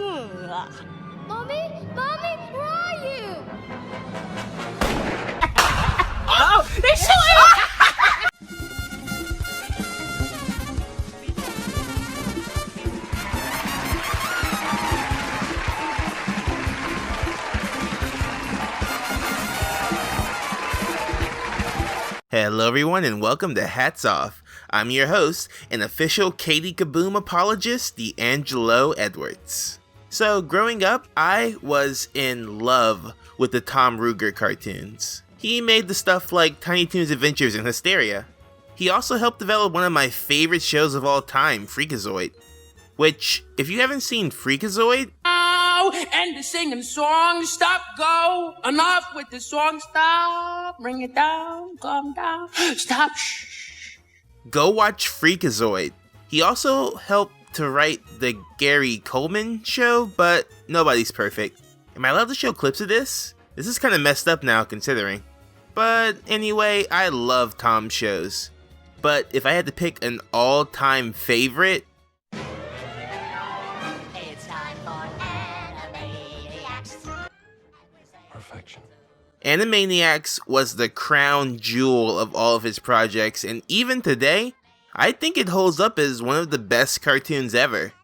Mommy? Mommy, where are you? Oh, they shoot it! Hello everyone and welcome to Hats Off. I'm your host and official Katie Kaboom apologist, D'Angelo Edwards. So growing up, I was in love with the Tom Ruegger cartoons. He made the stuff like Tiny Toons Adventures and Hysteria. He also helped develop one of my favorite shows of all time, Freakazoid. Which, if you haven't seen Freakazoid, And the singing song, stop, go. Enough with the song, stop. Bring it down, calm down. Stop, shh. go watch Freakazoid. He also helped to write the Gary Coleman show, but nobody's perfect. Am I allowed to show clips of this? This is kind of messed up now considering. But anyway, I love Tom's shows. But if I had to pick an all-time favorite, It's time for Animaniacs. Perfection. Animaniacs was the crown jewel of all of his projects, and even today, I think it holds up as one of the best cartoons ever.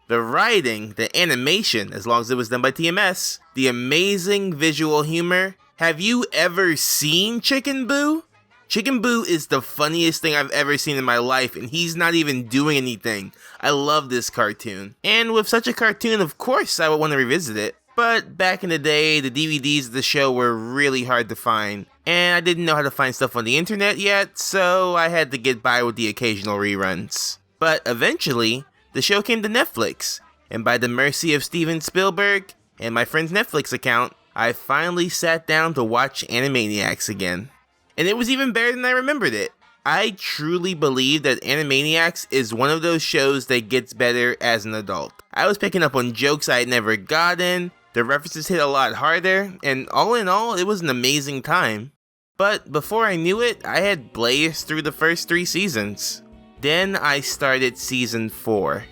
The writing, the animation, as long as it was done by TMS, the amazing visual humor. Have you ever seen Chicken Boo? Chicken Boo is the funniest thing I've ever seen in my life, and he's not even doing anything. I love this cartoon. And with such a cartoon, of course I would want to revisit it. But back in the day, the DVDs of the show were really hard to find, and I didn't know how to find stuff on the internet yet, so I had to get by with the occasional reruns. But eventually, the show came to Netflix, and by the mercy of Steven Spielberg and my friend's Netflix account, I finally sat down to watch Animaniacs again. And it was even better than I remembered it. I truly believe that Animaniacs is one of those shows that gets better as an adult. I was picking up on jokes I had never gotten, the references hit a lot harder, and all in all, it was an amazing time. But before I knew it, I had blazed through the first 3 seasons. Then I started season 4.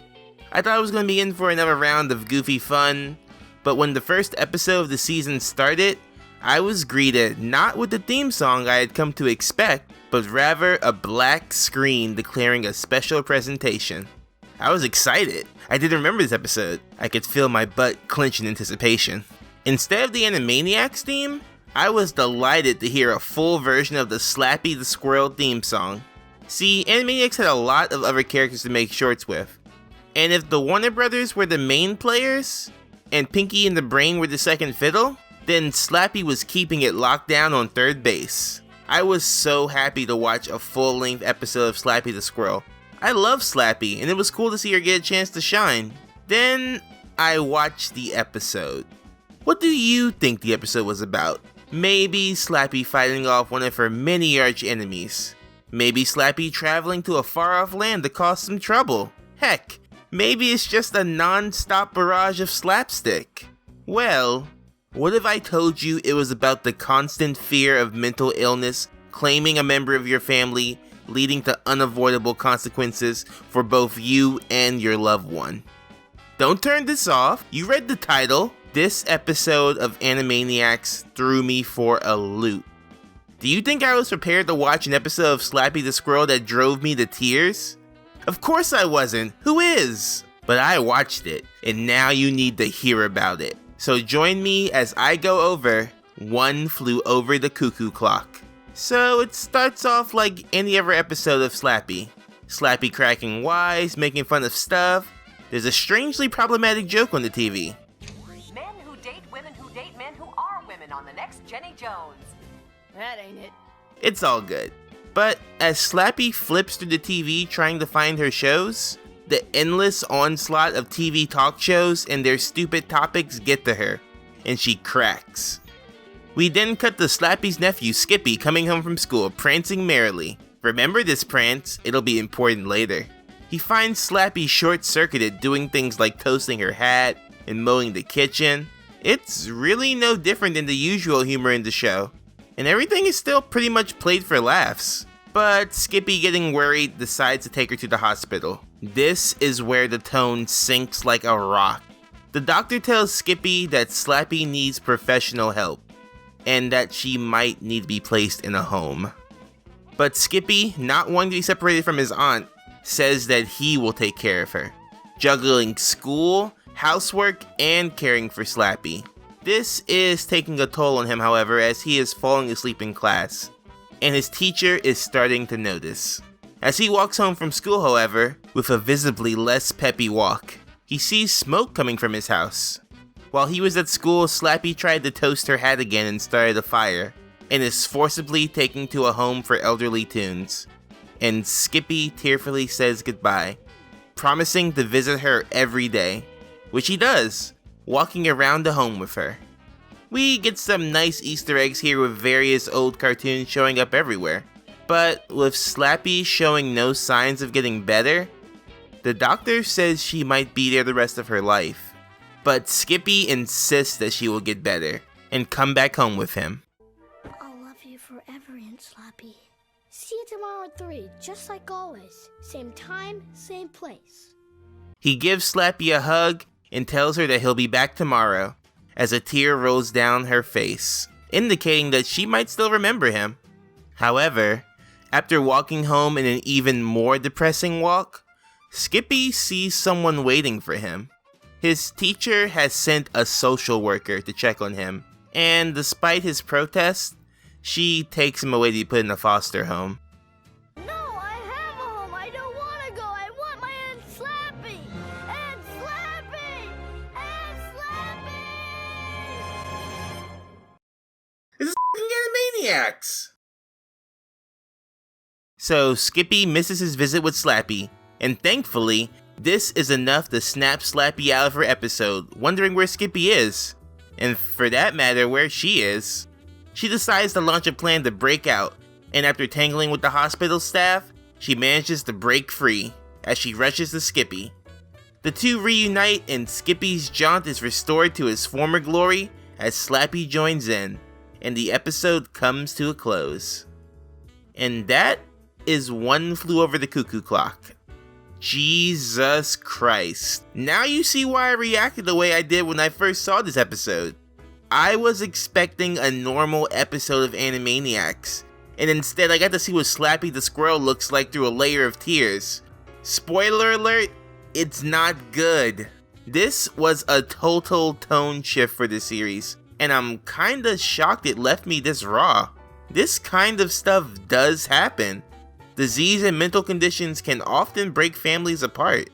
I thought I was going to be in for another round of goofy fun, but when the first episode of the season started, I was greeted not with the theme song I had come to expect, but rather a black screen declaring a special presentation. I was excited. I didn't remember this episode. I could feel my butt clench in anticipation. Instead of the Animaniacs theme, I was delighted to hear a full version of the Slappy the Squirrel theme song. See, Animaniacs had a lot of other characters to make shorts with. And if the Warner Brothers were the main players, and Pinky and the Brain were the second fiddle, then Slappy was keeping it locked down on third base. I was so happy to watch a full-length episode of Slappy the Squirrel. I love Slappy, and it was cool to see her get a chance to shine. Then, I watched the episode. What do you think the episode was about? Maybe Slappy fighting off one of her many arch enemies. Maybe Slappy traveling to a far-off land to cause some trouble. Heck, maybe it's just a non-stop barrage of slapstick. Well, what if I told you it was about the constant fear of mental illness claiming a member of your family, leading to unavoidable consequences for both you and your loved one? Don't turn this off. You read the title. This episode of Animaniacs threw me for a loop. Do you think I was prepared to watch an episode of Slappy the Squirrel that drove me to tears? Of course I wasn't. Who is? But I watched it, and now you need to hear about it. So join me as I go over One Flew Over the Cuckoo Clock. So it starts off like any other episode of Slappy. Slappy cracking wise, making fun of stuff. There's a strangely problematic joke on the TV. Men who date men who are women on the next Jenny Jones. That ain't it. It's all good. But as Slappy flips through the TV trying to find her shows, the endless onslaught of TV talk shows and their stupid topics get to her, and she cracks. We then cut to Slappy's nephew Skippy coming home from school, prancing merrily. Remember this prance, it'll be important later. He finds Slappy short-circuited doing things like toasting her hat and mowing the kitchen. It's really no different than the usual humor in the show, and everything is still pretty much played for laughs. But Skippy, getting worried, decides to take her to the hospital. This is where the tone sinks like a rock. The doctor tells Skippy that Slappy needs professional help, and that she might need to be placed in a home. But Skippy, not wanting to be separated from his aunt, says that he will take care of her, juggling school, housework, and caring for Slappy. This is taking a toll on him, however, as he is falling asleep in class, and his teacher is starting to notice. As he walks home from school, however, with a visibly less peppy walk, he sees smoke coming from his house. While he was at school, Slappy tried to toast her hat again and started a fire, and is forcibly taken to a home for elderly toons. And Skippy tearfully says goodbye, promising to visit her every day, which he does, walking around the home with her. We get some nice Easter eggs here with various old cartoons showing up everywhere, but with Slappy showing no signs of getting better, the doctor says she might be there the rest of her life, but Skippy insists that she will get better and come back home with him. I'll love you forever, Aunt Slappy. See you tomorrow at 3, just like always. Same time, same place. He gives Slappy a hug and tells her that he'll be back tomorrow, as a tear rolls down her face, indicating that she might still remember him. However, after walking home in an even more depressing walk, Skippy sees someone waiting for him. His teacher has sent a social worker to check on him, and despite his protest, she takes him away to be put in a foster home. No, I have a home. I don't want to go. I want my Aunt Slappy. Aunt Slappy. Aunt Slappy. This is f***ing Animaniacs! So Skippy misses his visit with Slappy, and thankfully, this is enough to snap Slappy out of her episode, wondering where Skippy is. And for that matter, where she is. She decides to launch a plan to break out, and after tangling with the hospital staff, she manages to break free, as she rushes to Skippy. The two reunite, and Skippy's jaunt is restored to his former glory as Slappy joins in, and the episode comes to a close. And that is One Flew Over the Cuckoo Clock. Jesus Christ. Now you see why I reacted the way I did when I first saw this episode. I was expecting a normal episode of Animaniacs, and instead I got to see what Slappy the Squirrel looks like through a layer of tears. Spoiler alert, it's not good. This was a total tone shift for the series, and I'm kinda shocked it left me this raw. This kind of stuff does happen. Disease and mental conditions can often break families apart,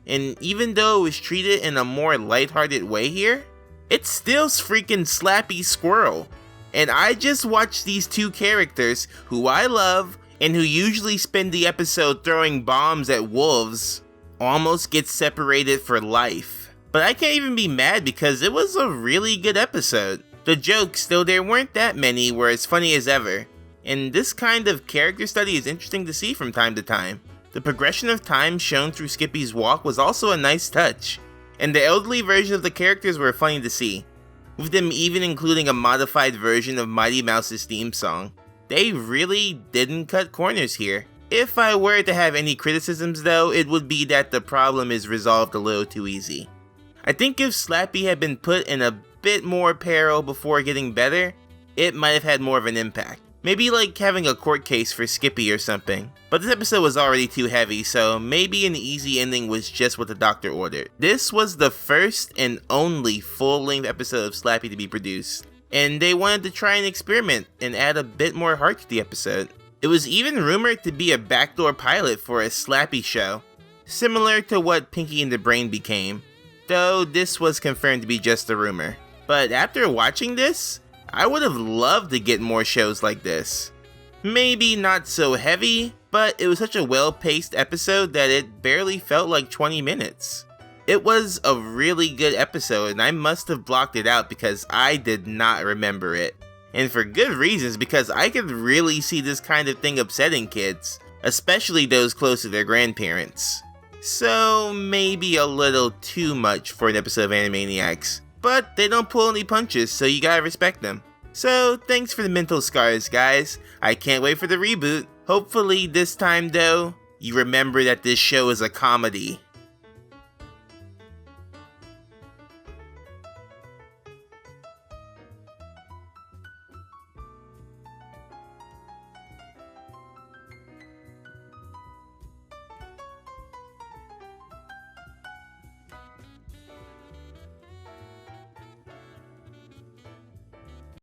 and even though it was treated in a more lighthearted way here, it's still freaking Slappy Squirrel. And I just watched these two characters, who I love, and who usually spend the episode throwing bombs at wolves, almost get separated for life. But I can't even be mad because it was a really good episode. The jokes, though there weren't that many, were as funny as ever. And this kind of character study is interesting to see from time to time. The progression of time shown through Skippy's walk was also a nice touch, and the elderly version of the characters were funny to see, with them even including a modified version of Mighty Mouse's theme song. They really didn't cut corners here. If I were to have any criticisms though, it would be that the problem is resolved a little too easy. I think if Slappy had been put in a bit more peril before getting better, it might have had more of an impact. Maybe like having a court case for Skippy or something. But this episode was already too heavy, so maybe an easy ending was just what the doctor ordered. This was the first and only full-length episode of Slappy to be produced, and they wanted to try and experiment and add a bit more heart to the episode. It was even rumored to be a backdoor pilot for a Slappy show, similar to what Pinky and the Brain became, though this was confirmed to be just a rumor. But after watching this, I would have loved to get more shows like this. Maybe not so heavy, but it was such a well-paced episode that it barely felt like 20 minutes. It was a really good episode, and I must have blocked it out because I did not remember it. And for good reasons, because I could really see this kind of thing upsetting kids, especially those close to their grandparents. So maybe a little too much for an episode of Animaniacs. But they don't pull any punches, so you gotta respect them. So thanks for the mental scars, guys. I can't wait for the reboot. Hopefully this time though, you remember that this show is a comedy.